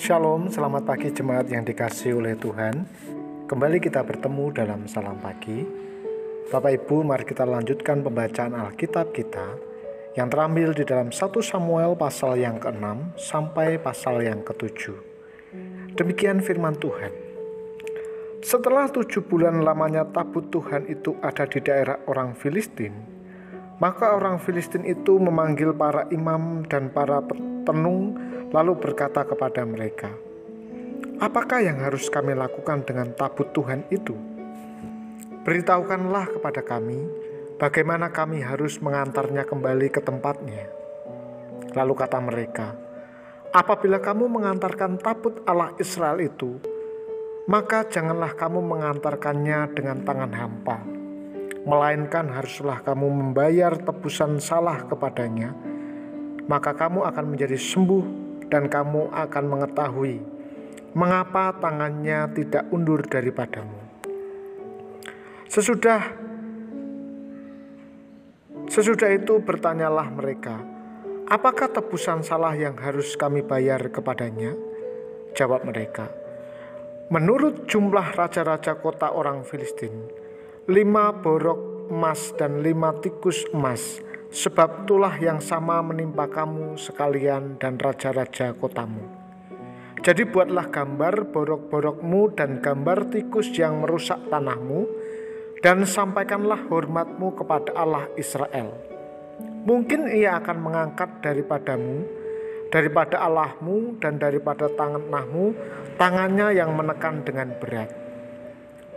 Shalom, selamat pagi jemaat yang dikasihi oleh Tuhan. Kembali kita bertemu dalam Salam Pagi. Bapak Ibu, mari kita lanjutkan pembacaan Alkitab kita yang terambil di dalam 1 Samuel pasal yang ke-6 sampai pasal yang ke-7. Demikian firman Tuhan. Setelah 7 bulan lamanya tabut Tuhan itu ada di daerah orang Filistin, maka orang Filistin itu memanggil para imam dan para petenung lalu berkata kepada mereka, "Apakah yang harus kami lakukan dengan tabut Tuhan itu? Beritahukanlah kepada kami bagaimana kami harus mengantarnya kembali ke tempatnya." Lalu kata mereka, "Apabila kamu mengantarkan tabut Allah Israel itu, maka janganlah kamu mengantarkannya dengan tangan hampa, melainkan haruslah kamu membayar tebusan salah kepadanya, maka kamu akan menjadi sembuh dan kamu akan mengetahui mengapa tangannya tidak undur daripadamu." Sesudah itu bertanyalah mereka, "Apakah tebusan salah yang harus kami bayar kepadanya?" Jawab mereka, "Menurut jumlah raja-raja kota orang Filistin, 5 borok emas dan 5 tikus emas, sebab itulah yang sama menimpa kamu sekalian dan raja-raja kotamu. Jadi buatlah gambar borok-borokmu dan gambar tikus yang merusak tanahmu, dan sampaikanlah hormatmu kepada Allah Israel. Mungkin ia akan mengangkat daripada Allahmu dan daripada tanganmu tangannya yang menekan dengan berat.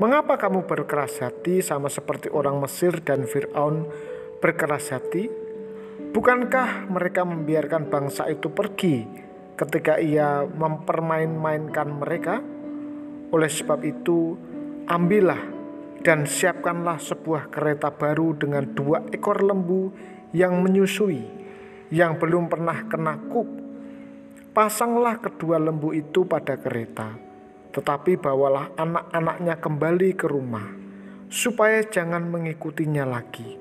Mengapa kamu berkeras hati sama seperti orang Mesir dan Fir'aun berkeras hati? Bukankah mereka membiarkan bangsa itu pergi ketika ia mempermain-mainkan mereka? Oleh sebab itu, ambillah dan siapkanlah sebuah kereta baru dengan 2 ekor lembu yang menyusui, yang belum pernah kena kuk. Pasanglah kedua lembu itu pada kereta, tetapi bawalah anak-anaknya kembali ke rumah, supaya jangan mengikutinya lagi.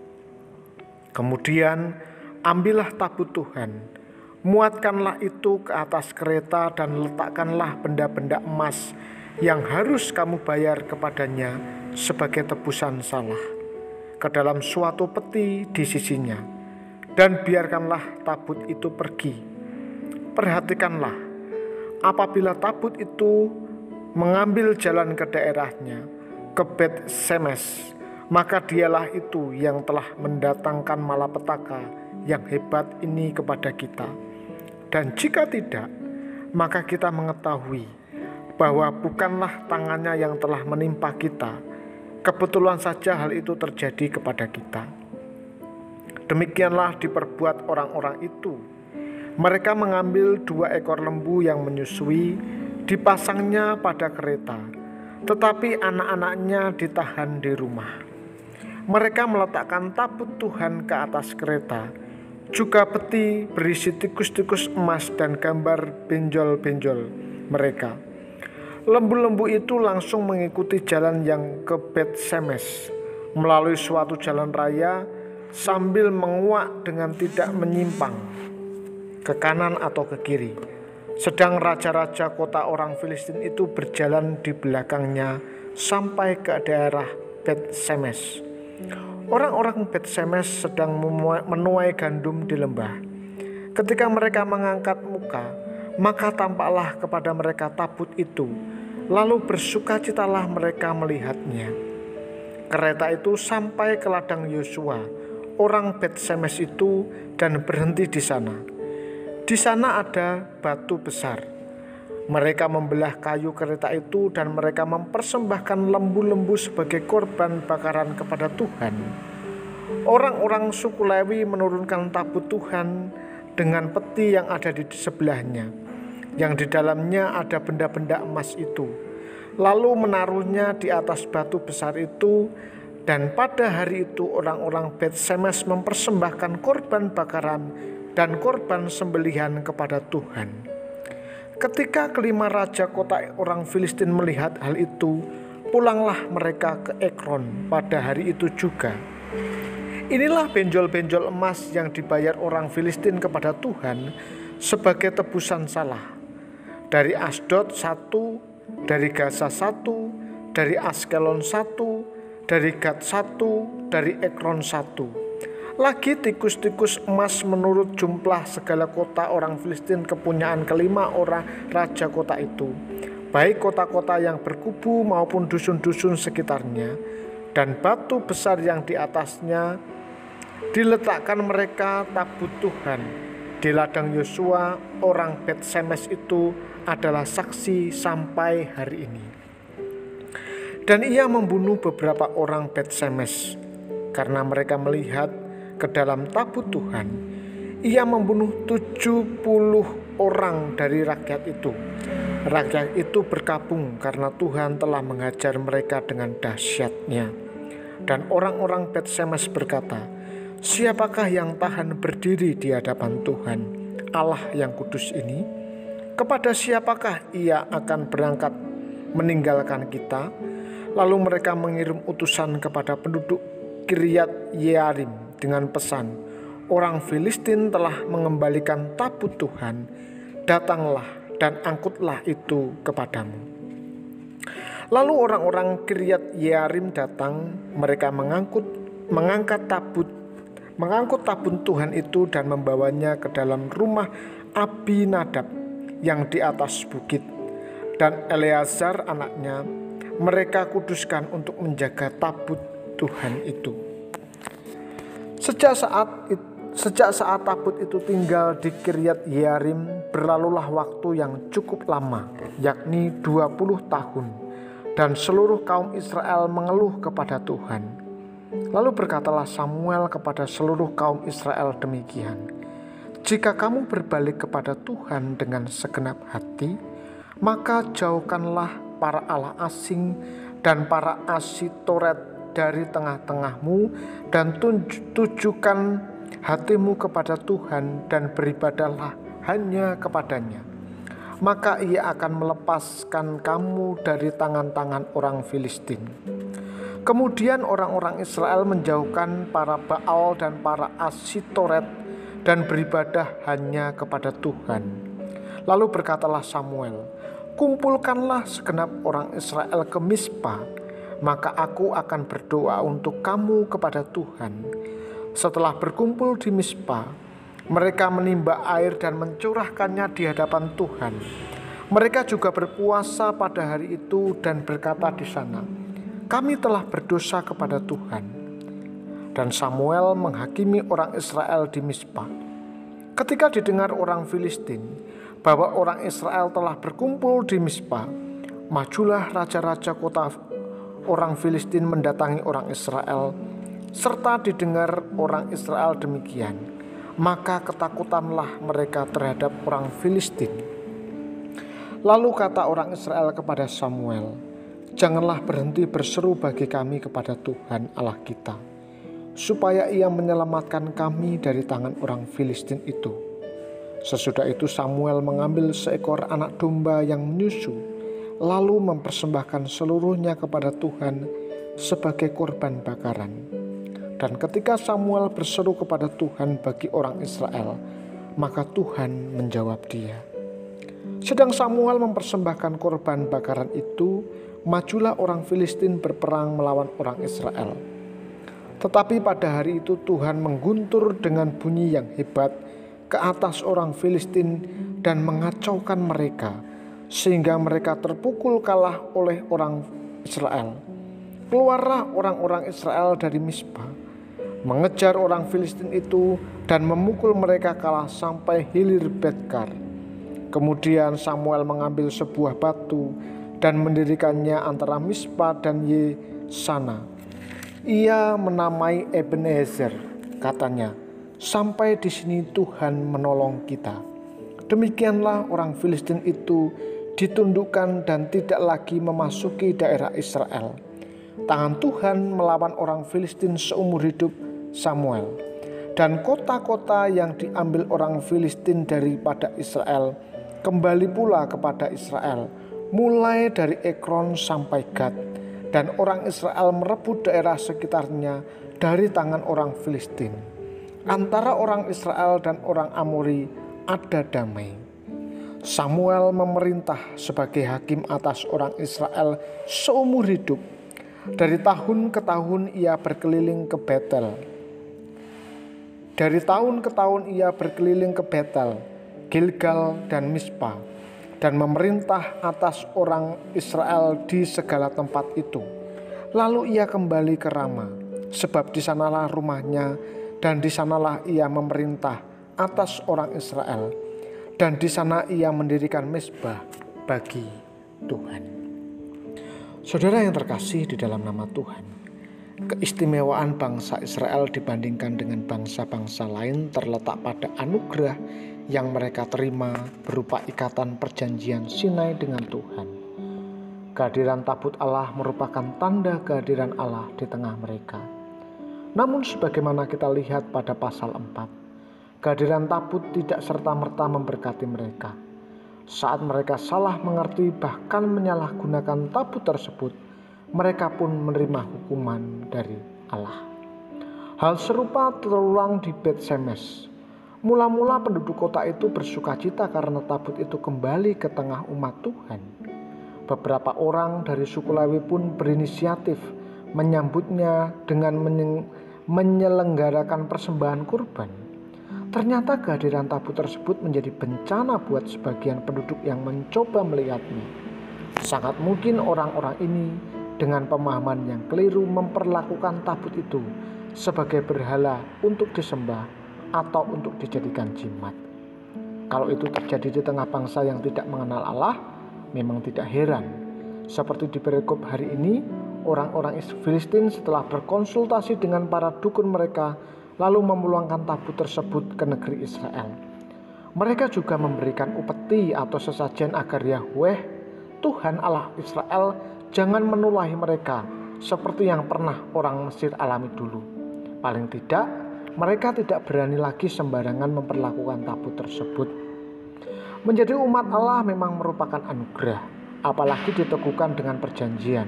Kemudian ambillah tabut Tuhan, muatkanlah itu ke atas kereta dan letakkanlah benda-benda emas yang harus kamu bayar kepadanya sebagai tebusan salah ke dalam suatu peti di sisinya, dan biarkanlah tabut itu pergi. Perhatikanlah, apabila tabut itu mengambil jalan ke daerahnya, ke Bet Semes, maka dialah itu yang telah mendatangkan malapetaka yang hebat ini kepada kita. Dan jika tidak, maka kita mengetahui bahwa bukanlah tangannya yang telah menimpa kita. Kebetulan saja hal itu terjadi kepada kita." Demikianlah diperbuat orang-orang itu. Mereka mengambil 2 ekor lembu yang menyusui, dipasangnya pada kereta, tetapi anak-anaknya ditahan di rumah. Mereka meletakkan tabut Tuhan ke atas kereta, juga peti berisi tikus-tikus emas dan gambar benjol-benjol mereka. Lembu-lembu itu langsung mengikuti jalan yang ke Bet Semes, melalui suatu jalan raya, sambil menguak dengan tidak menyimpang ke kanan atau ke kiri. Sedang raja-raja kota orang Filistin itu berjalan di belakangnya sampai ke daerah Bet Semes. Orang-orang Bet Semes sedang menuai gandum di lembah. Ketika mereka mengangkat muka, maka tampaklah kepada mereka tabut itu, lalu bersukacitalah mereka melihatnya. Kereta itu sampai ke ladang Yosua, orang Bet Semes itu, dan berhenti di sana. Di sana ada batu besar. Mereka membelah kayu kereta itu dan mereka mempersembahkan lembu-lembu sebagai korban bakaran kepada Tuhan. Orang-orang suku Lewi menurunkan tabut Tuhan dengan peti yang ada di sebelahnya, yang di dalamnya ada benda-benda emas itu, lalu menaruhnya di atas batu besar itu. Dan pada hari itu orang-orang Bet Semes mempersembahkan korban bakaran dan korban sembelihan kepada Tuhan. Ketika kelima raja kota orang Filistin melihat hal itu, pulanglah mereka ke Ekron pada hari itu juga. Inilah benjol-benjol emas yang dibayar orang Filistin kepada Tuhan sebagai tebusan salah. dari Asdod 1, dari Gaza 1, dari Askelon 1, dari Gad 1, dari Ekron 1. Lagi tikus-tikus emas menurut jumlah segala kota orang Filistin kepunyaan kelima orang raja kota itu, baik kota-kota yang berkubu maupun dusun-dusun sekitarnya, dan batu besar yang di atasnya. Diletakkan mereka tabut Tuhan di ladang Yosua. Orang Bet Semes itu adalah saksi sampai hari ini. Dan ia membunuh beberapa orang Bet Semes karena mereka melihat ke dalam tabut Tuhan. Ia membunuh 70 orang dari rakyat itu. Rakyat itu berkabung karena Tuhan telah menghajar mereka dengan dahsyatnya. Dan orang-orang Bet Semes berkata, "Siapakah yang tahan berdiri di hadapan Tuhan, Allah yang kudus ini? Kepada siapakah ia akan berangkat meninggalkan kita?" Lalu mereka mengirim utusan kepada penduduk Kiryat Yearim dengan pesan, "Orang Filistin telah mengembalikan tabut Tuhan, datanglah dan angkutlah itu kepadamu." Lalu orang-orang Kiryat Yearim datang, mereka mengangkut tabut Tuhan itu dan membawanya ke dalam rumah Abinadab yang di atas bukit, dan Eleazar anaknya mereka kuduskan untuk menjaga tabut Tuhan itu. Sejak saat tabut itu tinggal di Kiryat Yearim, berlalulah waktu yang cukup lama, yakni 20 tahun, dan seluruh kaum Israel mengeluh kepada Tuhan. Lalu berkatalah Samuel kepada seluruh kaum Israel demikian, "Jika kamu berbalik kepada Tuhan dengan segenap hati, maka jauhkanlah para allah asing dan para Asitoret dari tengah-tengahmu, dan tujukan hatimu kepada Tuhan dan beribadahlah hanya kepadanya. Maka ia akan melepaskan kamu dari tangan-tangan orang Filistin." Kemudian orang-orang Israel menjauhkan para Baal dan para Asitoret dan beribadah hanya kepada Tuhan. Lalu berkatalah Samuel, "Kumpulkanlah segenap orang Israel ke Mispa, maka aku akan berdoa untuk kamu kepada Tuhan." Setelah berkumpul di Mispa, mereka menimba air dan mencurahkannya di hadapan Tuhan. Mereka juga berpuasa pada hari itu dan berkata di sana, "Kami telah berdosa kepada Tuhan." Dan Samuel menghakimi orang Israel di Mispa. Ketika didengar orang Filistin bahwa orang Israel telah berkumpul di Mispa, majulah raja-raja kota orang Filistin mendatangi orang Israel. Serta didengar orang Israel demikian, maka ketakutanlah mereka terhadap orang Filistin. Lalu kata orang Israel kepada Samuel, "Janganlah berhenti berseru bagi kami kepada Tuhan Allah kita, supaya ia menyelamatkan kami dari tangan orang Filistin itu." Sesudah itu Samuel mengambil seekor anak domba yang menyusu, lalu mempersembahkan seluruhnya kepada Tuhan sebagai korban bakaran. Dan ketika Samuel berseru kepada Tuhan bagi orang Israel, maka Tuhan menjawab dia. Sedang Samuel mempersembahkan korban bakaran itu, majulah orang Filistin berperang melawan orang Israel. Tetapi pada hari itu Tuhan mengguntur dengan bunyi yang hebat ke atas orang Filistin dan mengacaukan mereka, sehingga mereka terpukul kalah oleh orang Israel. Keluarlah orang-orang Israel dari Mispa, mengejar orang Filistin itu dan memukul mereka kalah sampai hilir Betkar. Kemudian Samuel mengambil sebuah batu dan mendirikannya antara Mispa dan Yesana. Ia menamai Ebenezer, katanya, "Sampai di sini Tuhan menolong kita." Demikianlah orang Filistin itu ditundukkan dan tidak lagi memasuki daerah Israel. Tangan Tuhan melawan orang Filistin seumur hidup Samuel. Dan kota-kota yang diambil orang Filistin daripada Israel kembali pula kepada Israel, mulai dari Ekron sampai Gad. Dan orang Israel merebut daerah sekitarnya dari tangan orang Filistin. Antara orang Israel dan orang Amori ada damai. Samuel memerintah sebagai hakim atas orang Israel seumur hidup. Dari tahun ke tahun ia berkeliling ke Betel. Dari tahun ke tahun ia berkeliling ke Betel, Gilgal dan Mispa, dan memerintah atas orang Israel di segala tempat itu. Lalu ia kembali ke Rama, sebab di sanalah rumahnya, dan di sanalah ia memerintah atas orang Israel, dan di sana ia mendirikan mezbah bagi Tuhan. Saudara yang terkasih di dalam nama Tuhan, keistimewaan bangsa Israel dibandingkan dengan bangsa-bangsa lain terletak pada anugerah yang mereka terima berupa ikatan perjanjian Sinai dengan Tuhan. Kehadiran tabut Allah merupakan tanda kehadiran Allah di tengah mereka. Namun sebagaimana kita lihat pada pasal 4, kehadiran tabut tidak serta-merta memberkati mereka. Saat mereka salah mengerti bahkan menyalahgunakan tabut tersebut, mereka pun menerima hukuman dari Allah. Hal serupa terulang di Bet Semes. Mula-mula penduduk kota itu bersukacita karena tabut itu kembali ke tengah umat Tuhan. Beberapa orang dari suku Lewi pun berinisiatif menyambutnya dengan menyelenggarakan persembahan kurban. Ternyata kehadiran tabut tersebut menjadi bencana buat sebagian penduduk yang mencoba melihatnya. Sangat mungkin orang-orang ini dengan pemahaman yang keliru memperlakukan tabut itu sebagai berhala untuk disembah atau untuk dijadikan jimat. Kalau itu terjadi di tengah bangsa yang tidak mengenal Allah, memang tidak heran. Seperti di perikop hari ini, orang-orang Filistin setelah berkonsultasi dengan para dukun mereka, lalu memulangkan tabut tersebut ke negeri Israel. Mereka juga memberikan upeti atau sesajen agar Yahweh, Tuhan Allah Israel, jangan menulahi mereka seperti yang pernah orang Mesir alami dulu. Paling tidak, mereka tidak berani lagi sembarangan memperlakukan tabut tersebut. Menjadi umat Allah memang merupakan anugerah, apalagi diteguhkan dengan perjanjian.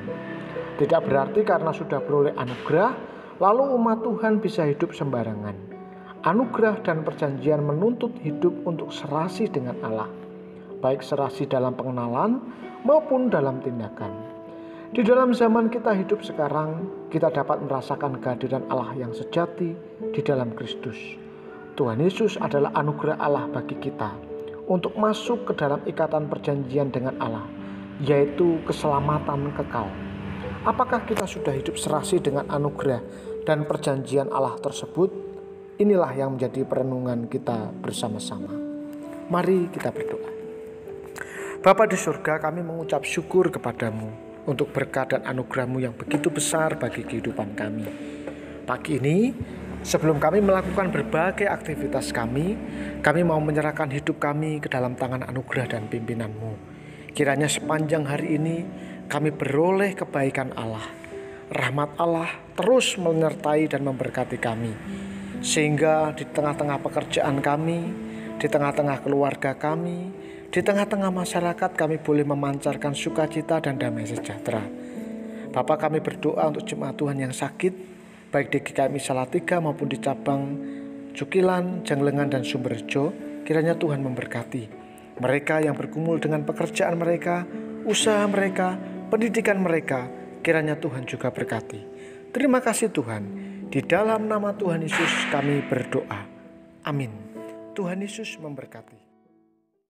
Tidak berarti karena sudah beroleh anugerah, lalu umat Tuhan bisa hidup sembarangan. Anugerah dan perjanjian menuntut hidup untuk serasi dengan Allah, baik serasi dalam pengenalan maupun dalam tindakan. Di dalam zaman kita hidup sekarang, kita dapat merasakan kehadiran Allah yang sejati di dalam Kristus. Tuhan Yesus adalah anugerah Allah bagi kita untuk masuk ke dalam ikatan perjanjian dengan Allah, yaitu keselamatan kekal. Apakah kita sudah hidup serasi dengan anugerah dan perjanjian Allah tersebut? Inilah yang menjadi perenungan kita bersama-sama. Mari kita berdoa. Bapa di surga, kami mengucap syukur kepadamu untuk berkat dan anugerah-Mu yang begitu besar bagi kehidupan kami. Pagi ini, sebelum kami melakukan berbagai aktivitas kami mau menyerahkan hidup kami ke dalam tangan anugerah dan pimpinan-Mu. Kiranya sepanjang hari ini kami beroleh kebaikan Allah, rahmat Allah terus menyertai dan memberkati kami. Sehingga di tengah-tengah pekerjaan kami, di tengah-tengah keluarga kami, di tengah-tengah masyarakat kami boleh memancarkan sukacita dan damai sejahtera. Bapa, kami berdoa untuk jemaat Tuhan yang sakit, baik di GKMI Salatiga maupun di cabang Cukilan, Janglengan, dan Sumberjo. Kiranya Tuhan memberkati mereka yang bergumul dengan pekerjaan mereka, usaha mereka, pendidikan mereka. Kiranya Tuhan juga berkati. Terima kasih Tuhan. Di dalam nama Tuhan Yesus kami berdoa. Amin. Tuhan Yesus memberkati.